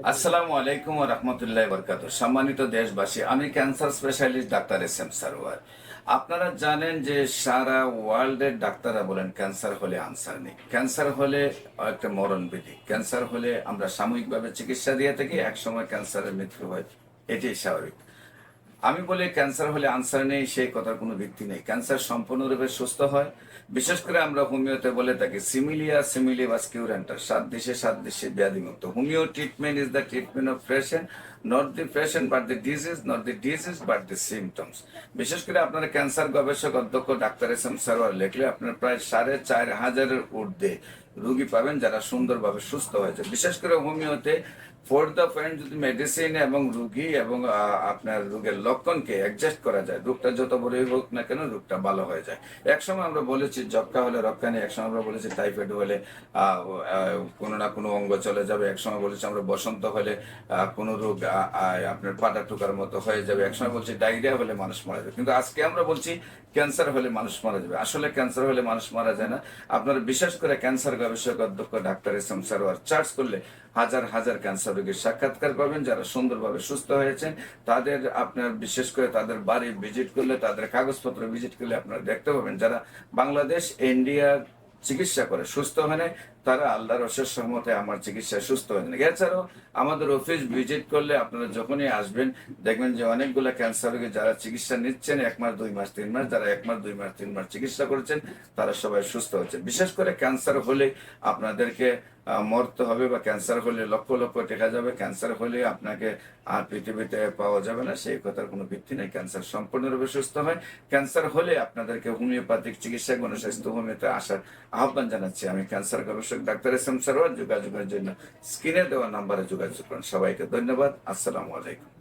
আসসালামু আলাইকুম ওয়া রাহমাতুল্লাহি ওয়া বারাকাতুহু। সম্মানিত দেশবাসী, আমি cancer specialist doctor SM. Sarwar. আপনারা জানেন যে সারা ওয়ার্ল্ডের ডাক্তাররা বলেন ক্যান্সার হলে আনসার নেই। ক্যান্সার হলে একটা মরণবিধি। ক্যান্সার হলে আমরা সাময়িকভাবে চিকিৎসা দিয়ে থাকি, একসময় ক্যান্সারের মৃত্যু হয়। এটাই স্বাভাবিক। আমি বলি ক্যান্সার হলে আনসার নেই, সেই কথার কোনো ভিত্তি নেই। ক্যান্সার সম্পূর্ণরূপে সুস্থ হয়। বিশেষ করে আমরা হোমিওতে বলে থাকি সিমিলিয়া সিমিলিবাস কিউরেন্টার, সাদৃশ্যে সাদৃশ্যে ব্যাধিমুক্ত। Homeo treatment is the treatment of patient, not the patient but the disease, not the disease but the symptoms. বিশেষ করে আপনারা ক্যান্সার গবেষক অধ্যক্ষ ডাক্তার এস.এম. সারোয়ার লিখলে আপনার প্রায় 4,500-এর ঊর্ধ্বে রুগী পাবেন যারা সুন্দরভাবে সুস্থ হয়েছে। বিশেষ করে হোমিওতে ফোর দ্য পয়েন্ট যদি মেডিসিন এবং রুগী এবং আপনার রোগের লক্ষণকে অ্যাডজাস্ট করা যায়, রোগটা যত বড়ই হোক না কেন রোগটা ভালো হয়ে যায়। একসময় আমরা বলেছি যক্কা হলে রক্ষা নেই, একসময় আমরা বলেছি টাইফয়েড হলে কোনো না কোনো অঙ্গ চলে যাবে, একসময় বলেছি আমরা বসন্ত হলে কোনো রোগ আপনার পাটা টুকার মতো হয়ে যাবে, একসময় বলছি ডায়রিয়া হলে মানুষ মারা যাবে। কিন্তু আজকে আমরা বলছি ক্যান্সার হলে মানুষ মারা যাবে। আসলে ক্যান্সার হলে মানুষ মারা যায় না। আপনারা বিশেষ করে ক্যান্সার গবেষক অধ্যক্ষ ডাক্তার এস.এম. সারোয়ার চার্জ করলে হাজার হাজার ক্যান্সার রোগীর সাক্ষাৎকার পাবেন যারা সুন্দরভাবে সুস্থ হয়েছেন। তাদের আপনার বিশেষ করে তাদের বাড়ি ভিজিট করলে, তাদের কাগজপত্র ভিজিট করলে আপনারা দেখতে পাবেন যারা বাংলাদেশ ইন্ডিয়া চিকিৎসা করে সুস্থ হয় নাই, তারা আল্লাহর অশেষ রহমতে আমার চিকিৎসায় সুস্থ হয়ে যায়। এছাড়াও আমাদের অফিস ভিজিট করলে আপনারা যখনই আসবেন দেখবেন যে অনেকগুলো ক্যান্সার রোগী যারা চিকিৎসা নিচ্ছেন 1 মাস 2 মাস 3 মাস, যারা 1 মাস 2 মাস 3 মাস চিকিৎসা করেছেন তারা সবাই সুস্থ হচ্ছে। বিশেষ করে ক্যান্সার হলে আপনাদেরকে মরতে হবে বা ক্যান্সার হলে লক্ষ লক্ষ টাকা যাবে, ক্যান্সার হলে আপনাকে আর পৃথিবীতে পাওয়া যাবে না, সেই কথার কোনো ভিত্তি নেই। ক্যান্সার সম্পূর্ণরূপে সুস্থ হয়। ক্যান্সার হলে আপনাদেরকে হোমিওপ্যাথিক চিকিৎসা গণস্বাস্থ্য হোমিওতে আসার আহ্বান জানাচ্ছি। আমি ক্যান্সার গবেষক ডাক্তার এস.এম. সারোয়ার। যোগাযোগের জন্য স্ক্রিনে দেওয়া নাম্বারে যোগাযোগ করুন। সবাইকে ধন্যবাদ। আসসালামু আলাইকুম।